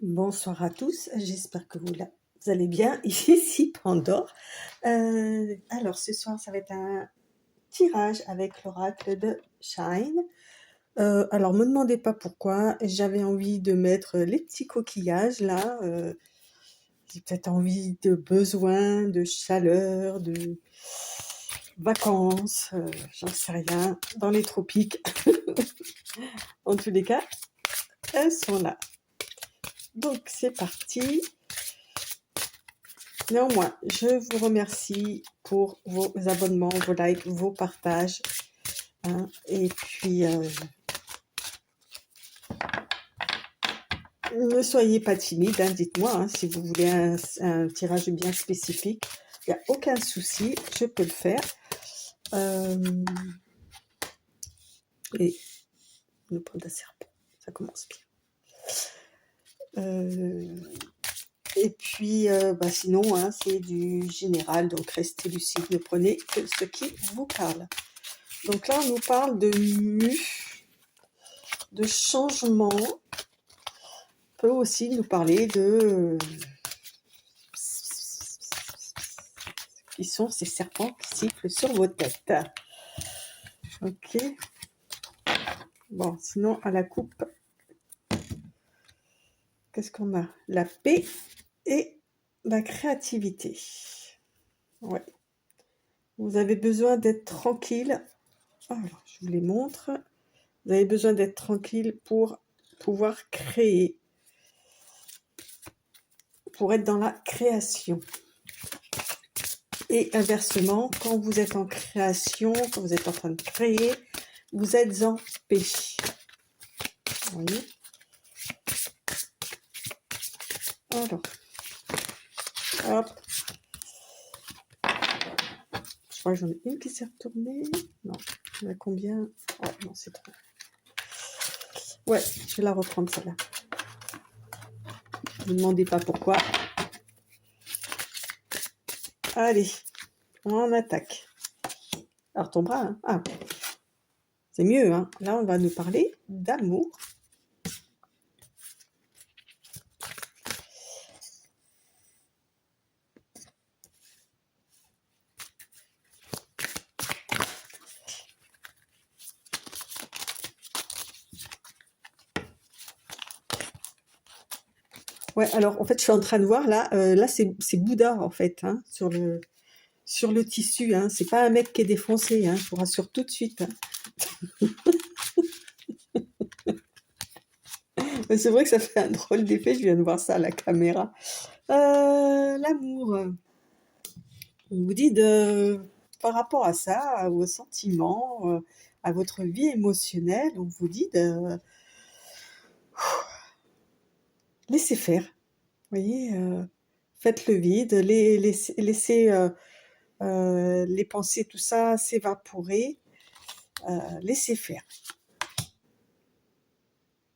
Bonsoir à tous, j'espère que vous allez bien. Ici Pandore. Alors ce soir, ça va être un tirage avec l'oracle de Shine. Alors me demandez pas pourquoi, j'avais envie de mettre les petits coquillages là. J'ai peut-être envie de besoin, de chaleur, de vacances, j'en sais rien, dans les tropiques. En tous les cas, elles sont là. Donc c'est parti. Néanmoins, je vous remercie pour vos abonnements, vos likes, vos partages. Hein, et puis, ne soyez pas timide, hein, dites-moi hein, si vous voulez un tirage bien spécifique. Il n'y a aucun souci, je peux le faire. Et le point d'un serpent, ça commence bien. Et puis, sinon, hein, c'est du général, donc restez lucide, ne prenez que ce qui vous parle. Donc là, on nous parle de de changement. On peut aussi nous parler de qui sont ces serpents qui sifflent sur vos têtes. Ok. Bon, sinon à la coupe, qu'est-ce qu'on a? La paix et la créativité. Ouais. Vous avez besoin d'être tranquille. Alors, je vous les montre. Vous avez besoin d'être tranquille pour pouvoir créer, pour être dans la création. Et inversement, quand vous êtes en création, quand vous êtes en train de créer, vous êtes en paix. Vous voyez? Alors, hop. Je crois que j'en ai une qui s'est retournée. Non, il y en a combien? Oh, non, c'est trop. Ouais, je vais la reprendre celle-là. Ne me demandez pas pourquoi. Allez, on attaque. Alors ton bras, hein. Ah, c'est mieux, hein. Là, on va nous parler d'amour. Ouais, alors en fait, je suis en train de voir là, là c'est Bouddha en fait, hein, sur le tissu, hein. C'est pas un mec qui est défoncé, hein, je vous rassure tout de suite. Hein. Mais c'est vrai que ça fait un drôle d'effet, je viens de voir ça à la caméra. L'amour. On vous dit par rapport à ça, à vos sentiments, à votre vie émotionnelle, on vous dit de laisser faire. Vous voyez, faites le vide, laissez les pensées, tout ça s'évaporer, laissez faire.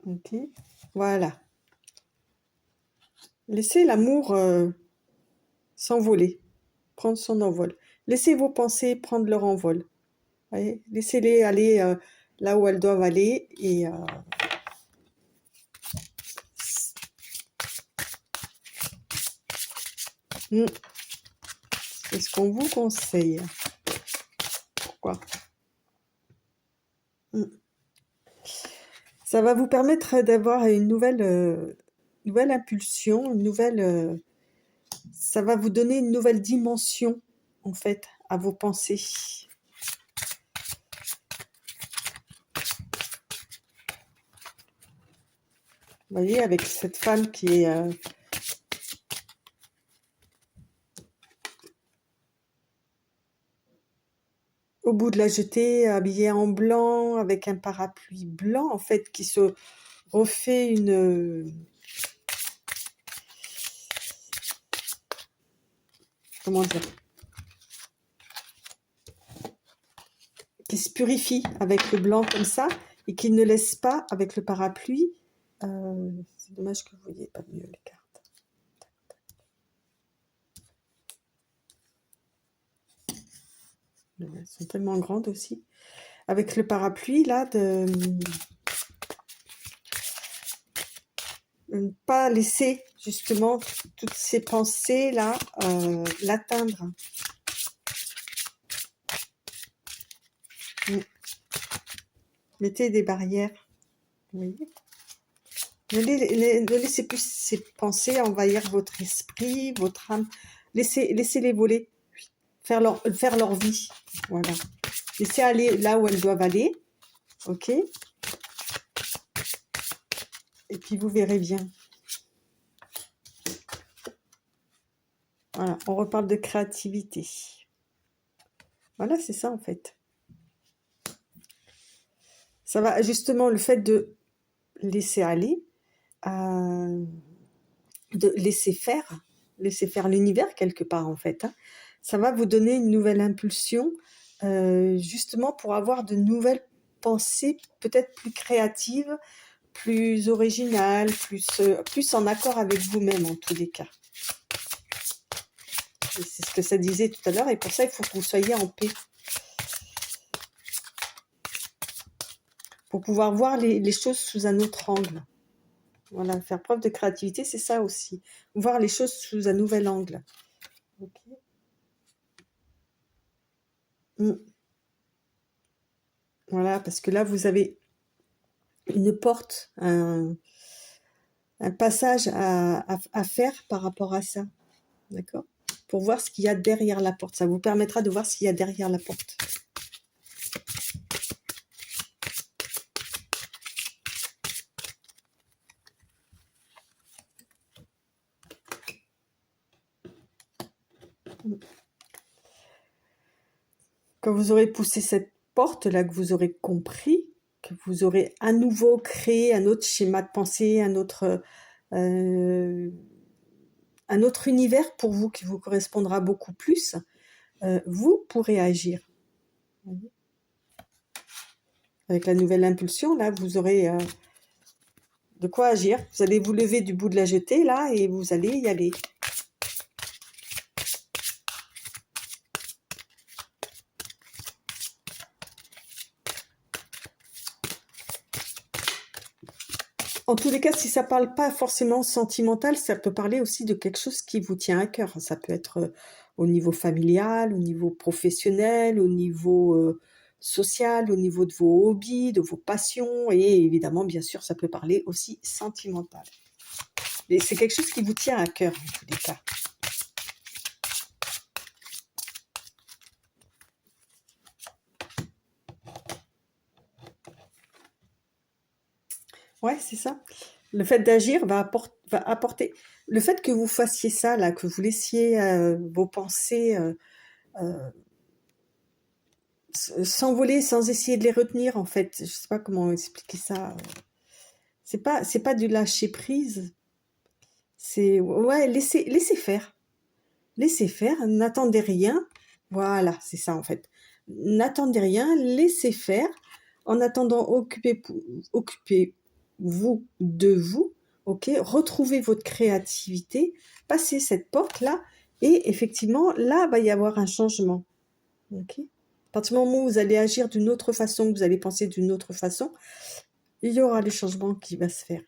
Ok, voilà. Laissez l'amour s'envoler, prendre son envol. Laissez vos pensées prendre leur envol. Voyez, laissez-les aller là où elles doivent aller et c'est ce qu'on vous conseille. Pourquoi? Ça va vous permettre d'avoir une nouvelle impulsion, ça va vous donner une nouvelle dimension en fait à vos pensées. Vous voyez, avec cette femme qui est au bout de la jetée, habillée en blanc, avec un parapluie blanc, en fait, qui se refait comment dire, qui se purifie avec le blanc comme ça, et qui ne laisse pas, avec le parapluie, c'est dommage que vous ne voyez pas mieux les cartes. Elles sont tellement grandes aussi. Avec le parapluie, là, Ne pas laisser justement toutes ces pensées-là l'atteindre. Mettez des barrières. Vous voyez, ne laissez plus ces pensées envahir votre esprit, votre âme. Laissez-les voler, faire leur vie. Voilà. Laissez aller là où elles doivent aller. Ok. Et puis vous verrez bien. Voilà, on reparle de créativité. Voilà, c'est ça en fait. Ça va justement, le fait de laisser aller, de laisser faire l'univers quelque part en fait. Hein. Ça va vous donner une nouvelle impulsion, justement pour avoir de nouvelles pensées, peut-être plus créatives, plus originales, plus en accord avec vous-même en tous les cas. Et c'est ce que ça disait tout à l'heure, et pour ça il faut que vous soyez en paix. Pour pouvoir voir les choses sous un autre angle. Voilà, faire preuve de créativité, c'est ça aussi. Voir les choses sous un nouvel angle. Okay. Voilà, parce que là, vous avez une porte, un passage à faire par rapport à ça. D'accord ? Pour voir ce qu'il y a derrière la porte. Ça vous permettra de voir ce qu'il y a derrière la porte. Quand vous aurez poussé cette porte-là, que vous aurez compris, que vous aurez à nouveau créé un autre schéma de pensée, un autre univers pour vous qui vous correspondra beaucoup plus, vous pourrez agir. Avec la nouvelle impulsion, là, vous aurez de quoi agir. Vous allez vous lever du bout de la jetée, là, et vous allez y aller. En tous les cas, si ça parle pas forcément sentimental, ça peut parler aussi de quelque chose qui vous tient à cœur. Ça peut être au niveau familial, au niveau professionnel, au niveau social, au niveau de vos hobbies, de vos passions, et évidemment, bien sûr, ça peut parler aussi sentimental. Et c'est quelque chose qui vous tient à cœur, en tous les cas. Ouais, c'est ça. Le fait d'agir va apporter... Le fait que vous fassiez ça, là, que vous laissiez vos pensées s'envoler sans essayer de les retenir, en fait. Je sais pas comment expliquer ça. C'est pas du lâcher prise. C'est, ouais, laissez faire. Laissez faire, n'attendez rien. Voilà, c'est ça, en fait. N'attendez rien, laissez faire. En attendant, occupez-vous de vous, ok ? Retrouvez votre créativité, passez cette porte-là, et effectivement, là, va y avoir un changement, ok ? À partir du moment où vous allez agir d'une autre façon, que vous allez penser d'une autre façon, il y aura le changement qui va se faire.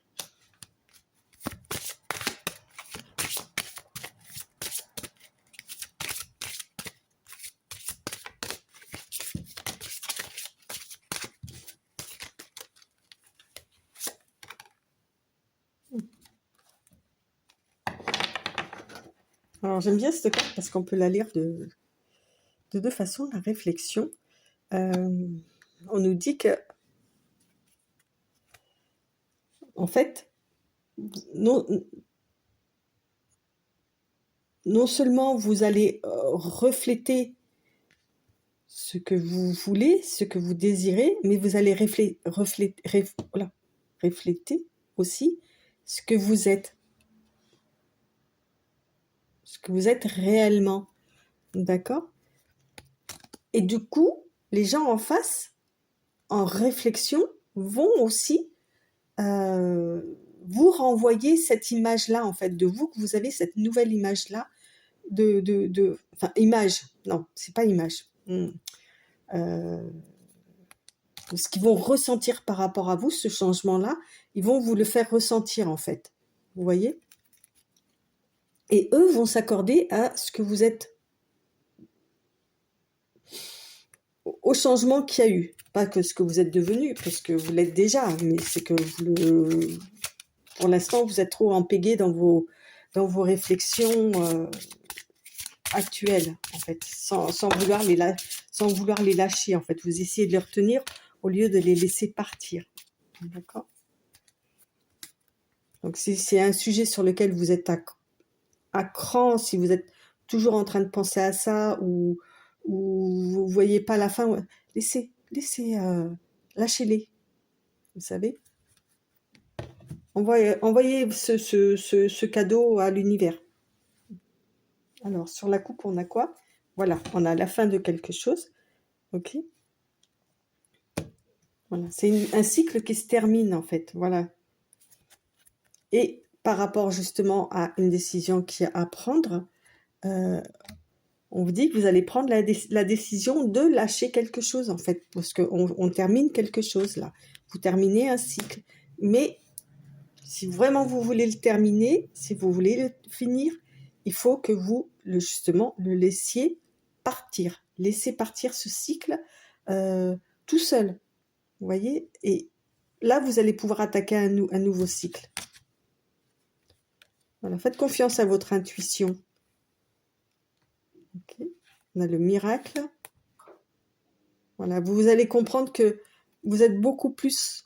Alors, j'aime bien cette carte parce qu'on peut la lire de deux façons, la réflexion. On nous dit que, en fait, non seulement vous allez refléter ce que vous voulez, ce que vous désirez, mais vous allez refléter aussi ce que vous êtes. Ce que vous êtes réellement. D'accord ? Et du coup, les gens en face, en réflexion, vont aussi vous renvoyer cette image-là, en fait, de vous, que vous avez cette nouvelle image-là, enfin, image, non, c'est pas image. Ce qu'ils vont ressentir par rapport à vous, ce changement-là, ils vont vous le faire ressentir, en fait. vous voyez? Et eux vont s'accorder à ce que vous êtes, au changement qu'il y a eu. Pas que ce que vous êtes devenu, parce que vous l'êtes déjà, mais c'est que pour l'instant, vous êtes trop empégué dans vos réflexions actuelles, en fait, sans vouloir les lâcher, en fait. Vous essayez de les retenir au lieu de les laisser partir. D'accord? Donc, si c'est un sujet sur lequel vous êtes à cran, si vous êtes toujours en train de penser à ça, ou vous voyez pas la fin, laissez, lâchez-les, vous savez. Envoyez ce cadeau à l'univers. Alors, sur la coupe, on a quoi? Voilà, on a la fin de quelque chose. Ok? Voilà, c'est un cycle qui se termine, en fait. Voilà. Et par rapport justement à une décision qu'il y a à prendre, on vous dit que vous allez prendre la décision de lâcher quelque chose, en fait, parce qu'on termine quelque chose, là. Vous terminez un cycle. Mais si vraiment vous voulez le terminer, si vous voulez le finir, il faut que vous, justement, le laissiez partir. Laissez partir ce cycle tout seul. Vous voyez? Et là, vous allez pouvoir attaquer un nouveau cycle. Voilà, faites confiance à votre intuition. Okay. On a le miracle. Voilà, vous allez comprendre que vous êtes beaucoup plus,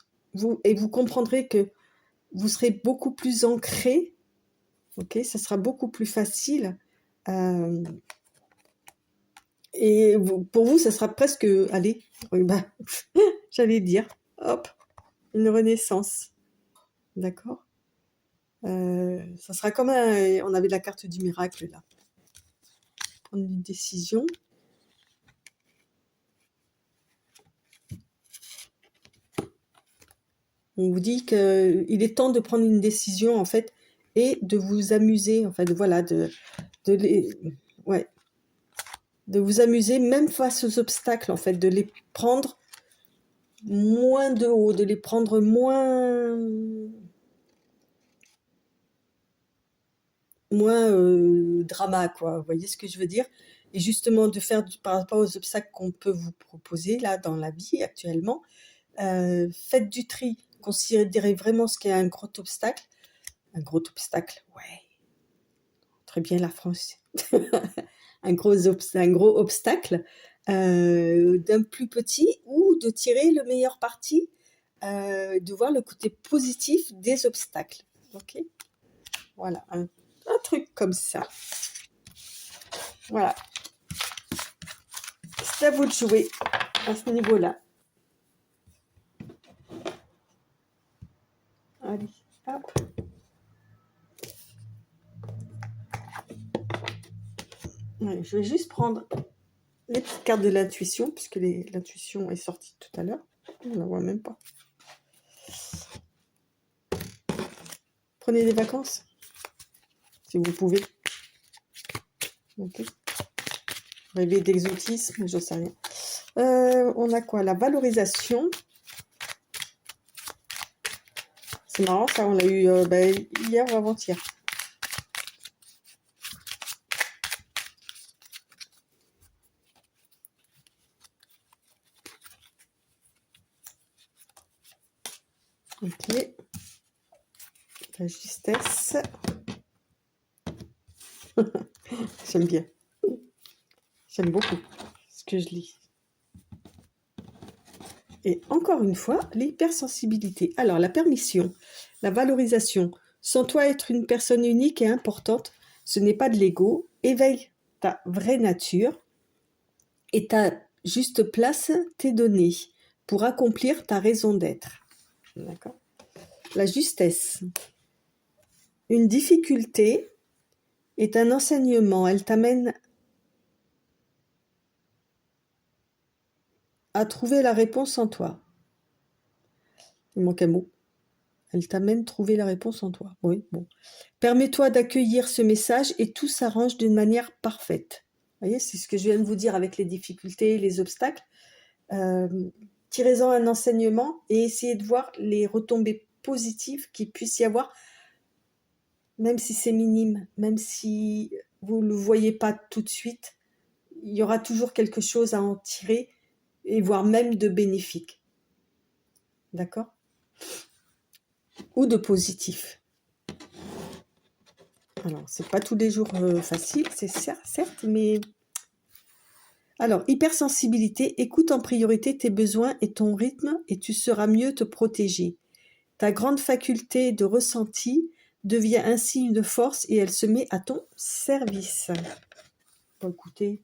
et vous comprendrez que vous serez beaucoup plus ancré. Ok, ça sera beaucoup plus facile. Et pour vous, ça sera presque, allez, j'allais dire, hop, une renaissance. D'accord? Ça sera comme on avait la carte du miracle là. Prendre une décision. On vous dit qu'il est temps de prendre une décision en fait et de vous amuser en fait, voilà, de vous amuser même face aux obstacles en fait, de les prendre moins de haut, de les prendre moins drama, quoi. Vous voyez ce que je veux dire? Et justement de faire par rapport aux obstacles qu'on peut vous proposer là dans la vie actuellement, faites du tri. Considérez vraiment ce qui est un gros obstacle. Un gros obstacle, ouais. Très bien la France. un gros obstacle d'un plus petit, ou de tirer le meilleur parti, de voir le côté positif des obstacles. Ok? Voilà, un truc comme ça. Voilà. C'est à vous de jouer à ce niveau-là. Allez, hop. Ouais, je vais juste prendre les petites cartes de l'intuition, puisque l'intuition est sortie tout à l'heure. On ne la voit même pas. Prenez des vacances, si vous pouvez. Ok. Rêver d'exotisme, je sais rien. On a quoi? La valorisation. C'est marrant, ça, on l'a eu hier ou avant-hier. Ok. La justesse. J'aime bien. J'aime beaucoup ce que je lis. Et encore une fois, l'hypersensibilité. Alors, la permission, la valorisation. Sans toi être une personne unique et importante, ce n'est pas de l'ego. Éveille ta vraie nature et ta juste place t'est donnée pour accomplir ta raison d'être. D'accord ? La justesse. Une difficulté est un enseignement. Elle t'amène à trouver la réponse en toi. Il manque un mot. Elle t'amène à trouver la réponse en toi. Oui, bon. Permets-toi d'accueillir ce message et tout s'arrange d'une manière parfaite. Vous voyez, c'est ce que je viens de vous dire avec les difficultés, les obstacles. Tirez-en un enseignement et essayez de voir les retombées positives qu'il puisse y avoir même si c'est minime, même si vous ne le voyez pas tout de suite, il y aura toujours quelque chose à en tirer, et voire même de bénéfique. D'accord? Ou de positif. Alors, c'est pas tous les jours facile, c'est certes, mais... Alors, hypersensibilité, écoute en priorité tes besoins et ton rythme et tu seras mieux te protéger. Ta grande faculté de ressenti devient ainsi une force et elle se met à ton service. Bon, écoutez,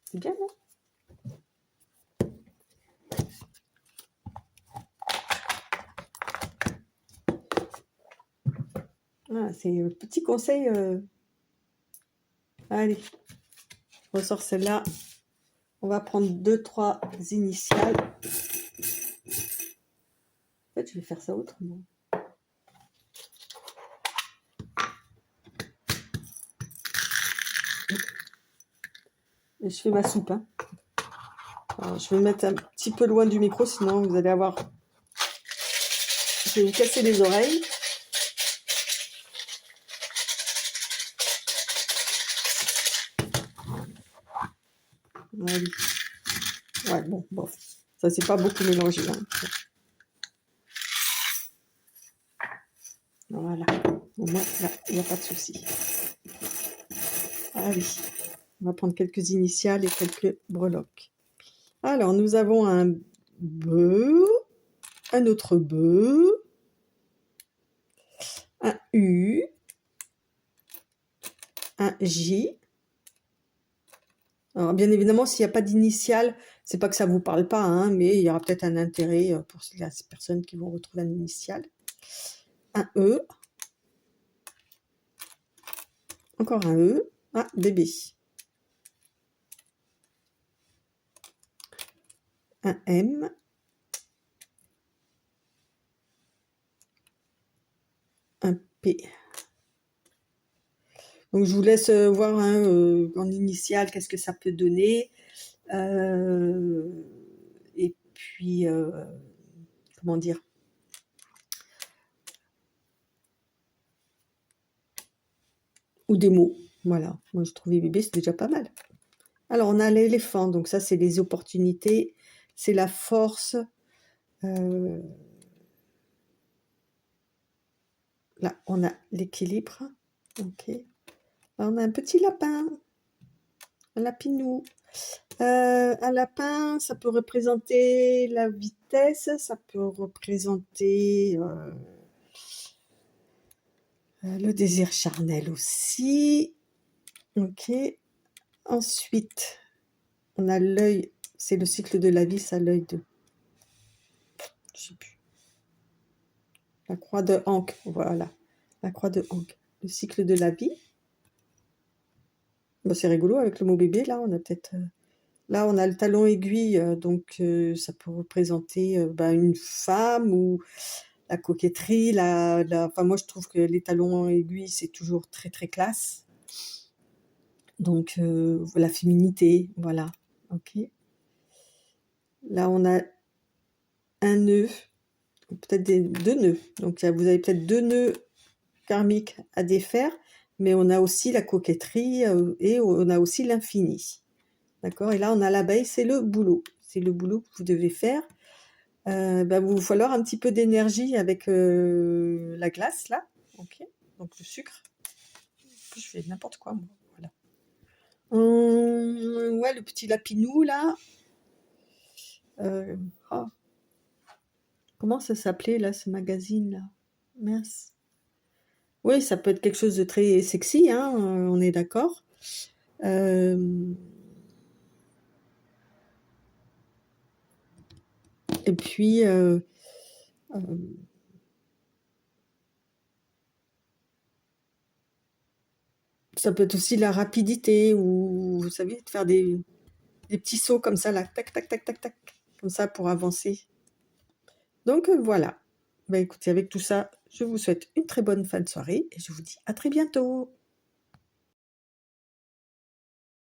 c'est bien, non? Ah, c'est un petit conseil. Allez, je ressors celle-là. On va prendre 2-3 initiales. En fait, je vais faire ça autrement. Et je fais ma soupe. Hein. Alors, je vais me mettre un petit peu loin du micro, sinon vous allez avoir... Je vais vous casser les oreilles. Allez. Ouais, bon. Ça, c'est pas beaucoup mélangé. Hein. Voilà. Au moins, là, il n'y a pas de souci. Allez. On va prendre quelques initiales et quelques breloques. Alors, nous avons un B, un autre B, un U, un J. Alors, bien évidemment, s'il n'y a pas d'initiale, c'est pas que ça vous parle pas, hein, mais il y aura peut-être un intérêt pour ces personnes qui vont retrouver un initiale. Un E. Encore un E. Ah, bébé. Un M. Un P. Donc, je vous laisse voir en initiale qu'est-ce que ça peut donner. Et puis, comment dire? Ou des mots. Voilà. Moi, je trouvais bébé, c'est déjà pas mal. Alors, on a l'éléphant. Donc, ça, c'est les opportunités. C'est la force. Là, on a l'équilibre. Ok. Là, on a un petit lapin. Un lapinou. Un lapin, ça peut représenter la vitesse. Ça peut représenter le désir charnel aussi. Ok. Ensuite, on a l'œil. C'est le cycle de la vie, ça, l'œil de... Je sais plus. La croix de Ankh, voilà. La croix de Ankh. Le cycle de la vie. Bon, c'est rigolo avec le mot bébé, là, on a peut-être... Là, on a le talon aiguille, donc ça peut représenter une femme ou la coquetterie. Enfin, moi, je trouve que les talons aiguilles, c'est toujours très, très classe. Donc, la féminité, voilà. Ok. Là, on a un nœud, peut-être deux nœuds. Donc, vous avez peut-être 2 nœuds karmiques à défaire, mais on a aussi la coquetterie et on a aussi l'infini. D'accord? Et là, on a l'abeille, c'est le boulot. C'est le boulot que vous devez faire. Il va vous falloir un petit peu d'énergie avec la glace, là. Ok. Donc, le sucre. Je fais n'importe quoi, moi. Voilà. Ouais, le petit lapinou, là. Oh. Comment ça s'appelait, là, ce magazine-là? Mince. Oui, ça peut être quelque chose de très sexy, hein, on est d'accord. Et puis, ça peut être aussi la rapidité, ou vous savez, de faire des petits sauts comme ça, là, tac, tac, tac, tac, tac, comme ça pour avancer. Donc voilà. Écoutez, avec tout ça, je vous souhaite une très bonne fin de soirée et je vous dis à très bientôt.